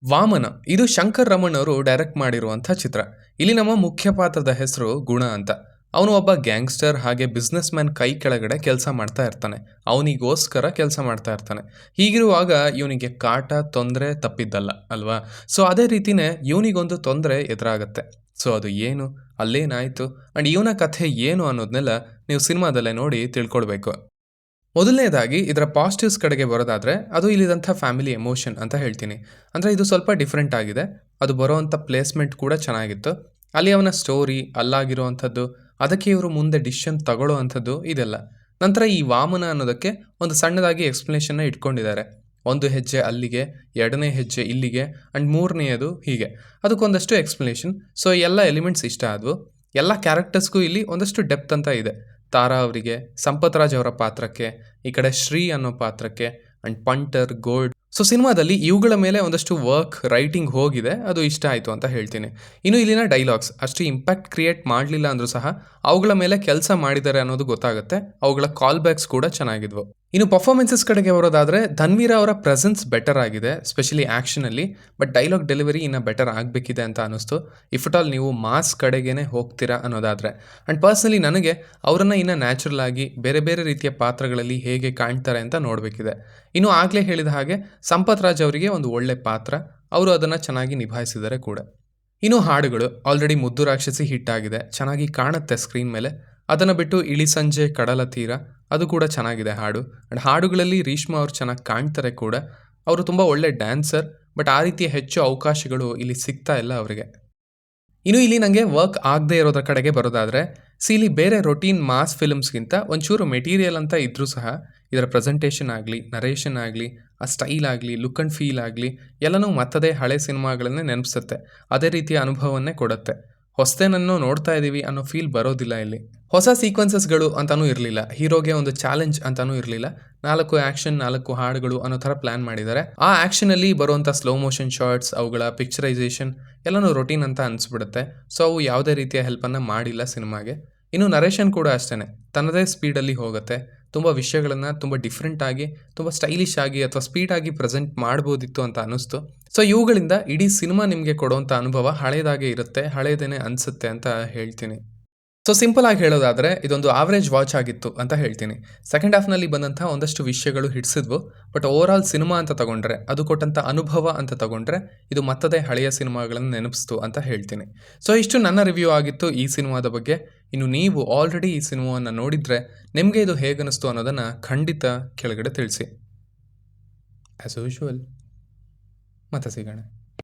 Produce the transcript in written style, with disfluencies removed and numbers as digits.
ವಾಮನ ಇದು ಶಂಕರ್ ರಮಣ್ ಅವರು ಡೈರೆಕ್ಟ್ ಮಾಡಿರುವಂಥ ಚಿತ್ರ. ಇಲ್ಲಿ ನಮ್ಮ ಮುಖ್ಯ ಪಾತ್ರದ ಹೆಸರು ಗುಣ ಅಂತ. ಅವನು ಒಬ್ಬ ಗ್ಯಾಂಗ್ಸ್ಟರ್ ಹಾಗೆ ಬಿಸ್ನೆಸ್ ಮ್ಯಾನ್ ಕೈ ಕೆಳಗಡೆ ಕೆಲಸ ಮಾಡ್ತಾ ಇರ್ತಾನೆ. ಅವನಿಗೋಸ್ಕರ ಕೆಲಸ ಮಾಡ್ತಾ ಇರ್ತಾನೆ. ಹೀಗಿರುವಾಗ ಇವನಿಗೆ ಕಾಟ ತೊಂದರೆ ತಪ್ಪಿದ್ದಲ್ಲ ಅಲ್ವಾ. ಸೊ ಅದೇ ರೀತಿನೇ ಇವನಿಗೊಂದು ತೊಂದರೆ ಎದುರಾಗತ್ತೆ. ಸೊ ಅದು ಏನು, ಅಲ್ಲೇನಾಯಿತು ಆ್ಯಂಡ್ ಇವನ ಕಥೆ ಏನು ಅನ್ನೋದನ್ನೆಲ್ಲ ನೀವು ಸಿನಿಮಾದಲ್ಲೇ ನೋಡಿ ತಿಳ್ಕೊಳ್ಬೇಕು. ಮೊದಲನೇದಾಗಿ ಇದರ ಪಾಸಿಟಿವ್ಸ್ ಕಡೆಗೆ ಬರೋದಾದರೆ ಅದು ಇಲ್ಲಿದಂಥ ಫ್ಯಾಮಿಲಿ ಎಮೋಷನ್ ಅಂತ ಹೇಳ್ತೀನಿ. ಅಂದರೆ ಇದು ಸ್ವಲ್ಪ ಡಿಫ್ರೆಂಟ್ ಆಗಿದೆ. ಅದು ಬರೋವಂಥ ಪ್ಲೇಸ್ಮೆಂಟ್ ಕೂಡ ಚೆನ್ನಾಗಿತ್ತು. ಅಲ್ಲಿ ಅವನ ಸ್ಟೋರಿ ಅಲ್ಲಾಗಿರುವಂಥದ್ದು, ಅದಕ್ಕೆ ಇವರು ಮುಂದೆ ಡಿಸಿಷನ್ ತಗೊಳ್ಳೋ ಅಂಥದ್ದು ಇದೆಲ್ಲ. ನಂತರ ಈ ವಾಮನ ಅನ್ನೋದಕ್ಕೆ ಒಂದು ಸಣ್ಣದಾಗಿ ಎಕ್ಸ್ಪ್ಲನೇಷನ್ನ ಇಟ್ಕೊಂಡಿದ್ದಾರೆ. ಒಂದು ಹೆಜ್ಜೆ ಅಲ್ಲಿಗೆ, ಎರಡನೇ ಹೆಜ್ಜೆ ಇಲ್ಲಿಗೆ ಆ್ಯಂಡ್ ಮೂರನೆಯದು ಹೀಗೆ. ಅದಕ್ಕೊಂದಷ್ಟು ಎಕ್ಸ್ಪ್ಲನೇಷನ್. ಸೊ ಎಲ್ಲ ಎಲಿಮೆಂಟ್ಸ್ ಇಷ್ಟ ಆದವು. ಎಲ್ಲ ಕ್ಯಾರೆಕ್ಟರ್ಸ್ಗೂ ಇಲ್ಲಿ ಒಂದಷ್ಟು ಡೆಪ್ತ್ ಅಂತ ಇದೆ. ತಾರಾ ಅವರಿಗೆ, ಸಂಪತ್ ರಾಜ್ ಅವರ ಪಾತ್ರಕ್ಕೆ, ಈ ಕಡೆ ಶ್ರೀ ಅನ್ನೋ ಪಾತ್ರಕ್ಕೆ ಆ್ಯಂಡ್ ಪಂಟರ್, ಗೋಲ್ಡ್. ಸೊ ಸಿನಿಮಾದಲ್ಲಿ ಇವುಗಳ ಮೇಲೆ ಒಂದಷ್ಟು ವರ್ಕ್ ರೈಟಿಂಗ್ ಹೋಗಿದೆ. ಅದು ಇಷ್ಟ ಆಯಿತು ಅಂತ ಹೇಳ್ತೀನಿ. ಇನ್ನು ಇಲ್ಲಿನ ಡೈಲಾಗ್ಸ್ ಅಷ್ಟು ಇಂಪ್ಯಾಕ್ಟ್ ಕ್ರಿಯೇಟ್ ಮಾಡಲಿಲ್ಲ ಅಂದರೂ ಸಹ ಅವುಗಳ ಮೇಲೆ ಕೆಲಸ ಮಾಡಿದ್ದಾರೆ ಅನ್ನೋದು ಗೊತ್ತಾಗುತ್ತೆ. ಅವುಗಳ ಕಾಲ್ ಬ್ಯಾಕ್ಸ್ ಕೂಡ ಚೆನ್ನಾಗಿದ್ವು. ಇನ್ನು ಪರ್ಫಾರ್ಮೆನ್ಸಸ್ ಕಡೆಗೆ ಬರೋದಾದರೆ ಧನ್ವೀರ ಅವರ ಪ್ರೆಸೆನ್ಸ್ ಬೆಟರ್ ಆಗಿದೆ, ಸ್ಪೆಷಲಿ ಆ್ಯಕ್ಷನಲ್ಲಿ. ಬಟ್ ಡೈಲಾಗ್ ಡೆಲಿವರಿ ಇನ್ನೂ ಬೆಟರ್ ಆಗಬೇಕಿದೆ ಅಂತ ಅನ್ನಿಸ್ತು. ಇಫ್ ಅಟ್ ಆಲ್ ನೀವು ಮಾಸ್ ಕಡೆಗೇ ಹೋಗ್ತೀರಾ ಅನ್ನೋದಾದರೆ. ಆ್ಯಂಡ್ ಪರ್ಸ್ನಲಿ ನನಗೆ ಅವರನ್ನು ಇನ್ನೂ ನ್ಯಾಚುರಲ್ ಆಗಿ ಬೇರೆ ಬೇರೆ ರೀತಿಯ ಪಾತ್ರಗಳಲ್ಲಿ ಹೇಗೆ ಕಾಣ್ತಾರೆ ಅಂತ ನೋಡಬೇಕಿದೆ. ಇನ್ನು ಆಗಲೇ ಹೇಳಿದ ಹಾಗೆ ಸಂಪತ್ ರಾಜ್ ಅವರಿಗೆ ಒಂದು ಒಳ್ಳೆ ಪಾತ್ರ, ಅವರು ಅದನ್ನು ಚೆನ್ನಾಗಿ ನಿಭಾಯಿಸಿದ್ದಾರೆ ಕೂಡ. ಇನ್ನು ಹಾಡುಗಳು ಆಲ್ರೆಡಿ ಮುದ್ದು ರಾಕ್ಷಸಿ ಹಿಟ್ ಆಗಿದೆ, ಚೆನ್ನಾಗಿ ಕಾಣುತ್ತೆ ಸ್ಕ್ರೀನ್ ಮೇಲೆ. ಅದನ್ನು ಬಿಟ್ಟು ಇಳಿ ಸಂಜೆ ಕಡಲ ತೀರ ಅದು ಕೂಡ ಚೆನ್ನಾಗಿದೆ ಹಾಡು. ಆ್ಯಂಡ್ ಹಾಡುಗಳಲ್ಲಿ ರೀಶ್ಮಾ ಅವರು ಚೆನ್ನಾಗಿ ಕಾಣ್ತಾರೆ ಕೂಡ. ಅವರು ತುಂಬ ಒಳ್ಳೆ ಡ್ಯಾನ್ಸರ್, ಬಟ್ ಆ ರೀತಿಯ ಹೆಚ್ಚು ಅವಕಾಶಗಳು ಇಲ್ಲಿ ಸಿಗ್ತಾ ಇಲ್ಲ ಅವರಿಗೆ. ಇನ್ನು ಇಲ್ಲಿ ನನಗೆ ವರ್ಕ್ ಆಗದೆ ಇರೋದ್ರ ಕಡೆಗೆ ಬರೋದಾದರೆ, ಇಲ್ಲಿ ಬೇರೆ ರೊಟೀನ್ ಮಾಸ್ ಫಿಲ್ಮ್ಸ್ಗಿಂತ ಒಂಚೂರು ಮೆಟೀರಿಯಲ್ ಅಂತ ಇದ್ದರೂ ಸಹ ಇದರ ಪ್ರೆಸೆಂಟೇಷನ್ ಆಗಲಿ, ನರೇಷನ್ ಆಗಲಿ, ಆ ಸ್ಟೈಲ್ ಆಗಲಿ, ಲುಕ್ ಆ್ಯಂಡ್ ಫೀಲ್ ಆಗಲಿ ಎಲ್ಲನೂ ಮತ್ತದೇ ಹಳೆ ಸಿನಿಮಾಗಳನ್ನೇ ನೆನಪಿಸುತ್ತೆ. ಅದೇ ರೀತಿಯ ಅನುಭವವನ್ನೇ ಕೊಡುತ್ತೆ. ಹೊಸದೇನನ್ನು ನೋಡ್ತಾ ಇದ್ದೀವಿ ಅನ್ನೋ ಫೀಲ್ ಬರೋದಿಲ್ಲ ಇಲ್ಲಿ. ಹೊಸ ಸೀಕ್ವೆನ್ಸಸ್ಗಳು ಅಂತಲೂ ಇರಲಿಲ್ಲ, ಹೀರೋಗೆ ಒಂದು ಚಾಲೆಂಜ್ ಅಂತಲೂ ಇರಲಿಲ್ಲ. 4 ಆ್ಯಕ್ಷನ್ 4 ಹಾಡುಗಳು ಅನ್ನೋ ಥರ ಪ್ಲ್ಯಾನ್ ಮಾಡಿದ್ದಾರೆ. ಆ ಆ್ಯಕ್ಷನಲ್ಲಿ ಬರುವಂಥ ಸ್ಲೋ ಮೋಷನ್ ಶಾರ್ಟ್ಸ್, ಅವುಗಳ ಪಿಕ್ಚರೈಸೇಷನ್ ಎಲ್ಲನೂ ರೊಟೀನ್ ಅಂತ ಅನಿಸ್ಬಿಡುತ್ತೆ. ಸೊ ಅವು ಯಾವುದೇ ರೀತಿಯ ಹೆಲ್ಪನ್ನು ಮಾಡಿಲ್ಲ ಸಿನಿಮಾಗೆ. ಇನ್ನು ನರೇಷನ್ ಕೂಡ ಅಷ್ಟೇ ತನ್ನದೇ ಸ್ಪೀಡಲ್ಲಿ ಹೋಗುತ್ತೆ. ತುಂಬ ವಿಷಯಗಳನ್ನು ತುಂಬ ಡಿಫ್ರೆಂಟಾಗಿ, ತುಂಬ ಸ್ಟೈಲಿಶ್ ಆಗಿ ಅಥವಾ ಸ್ಪೀಡಾಗಿ ಪ್ರೆಸೆಂಟ್ ಮಾಡ್ಬೋದಿತ್ತು ಅಂತ ಅನ್ನಿಸ್ತು. ಸೊ ಇವುಗಳಿಂದ ಇಡೀ ಸಿನಿಮಾ ನಿಮಗೆ ಕೊಡುವಂಥ ಅನುಭವ ಹಳೇದಾಗೆ ಇರುತ್ತೆ, ಹಳೇದೇನೆ ಅನಿಸುತ್ತೆ ಅಂತ ಹೇಳ್ತೀನಿ. ಸೊ ಸಿಂಪಲ್ ಆಗಿ ಹೇಳೋದಾದರೆ ಇದೊಂದು ಆವ್ರೇಜ್ ವಾಚ್ ಆಗಿತ್ತು ಅಂತ ಹೇಳ್ತೀನಿ. ಸೆಕೆಂಡ್ ಹಾಫ್ನಲ್ಲಿ ಬಂದಂಥ ಒಂದಷ್ಟು ವಿಷಯಗಳು ಹಿಡಿಸಿದ್ವು. ಬಟ್ ಓವರ್ ಆಲ್ ಸಿನಿಮಾ ಅಂತ ತಗೊಂಡ್ರೆ, ಅದು ಕೊಟ್ಟಂಥ ಅನುಭವ ಅಂತ ತಗೊಂಡ್ರೆ ಇದು ಮತ್ತದೇ ಹಳೆಯ ಸಿನಿಮಾಗಳನ್ನು ನೆನಪಿಸ್ತು ಅಂತ ಹೇಳ್ತೀನಿ. ಸೊ ಇಷ್ಟು ನನ್ನ ರಿವ್ಯೂ ಆಗಿತ್ತು ಈ ಸಿನಿಮಾದ ಬಗ್ಗೆ. ಇನ್ನು ನೀವು ಆಲ್ರೆಡಿ ಈ ಸಿನಿಮಾವನ್ನು ನೋಡಿದರೆ ನಿಮಗೆ ಇದು ಹೇಗನ್ನಿಸ್ತು ಅನ್ನೋದನ್ನು ಖಂಡಿತ ಕೆಳಗಡೆ ತಿಳಿಸಿ. ಆ್ಯಸ್ ಯೂಶುವಲ್ ಮತ್ತೆ ಸಿಗೋಣ.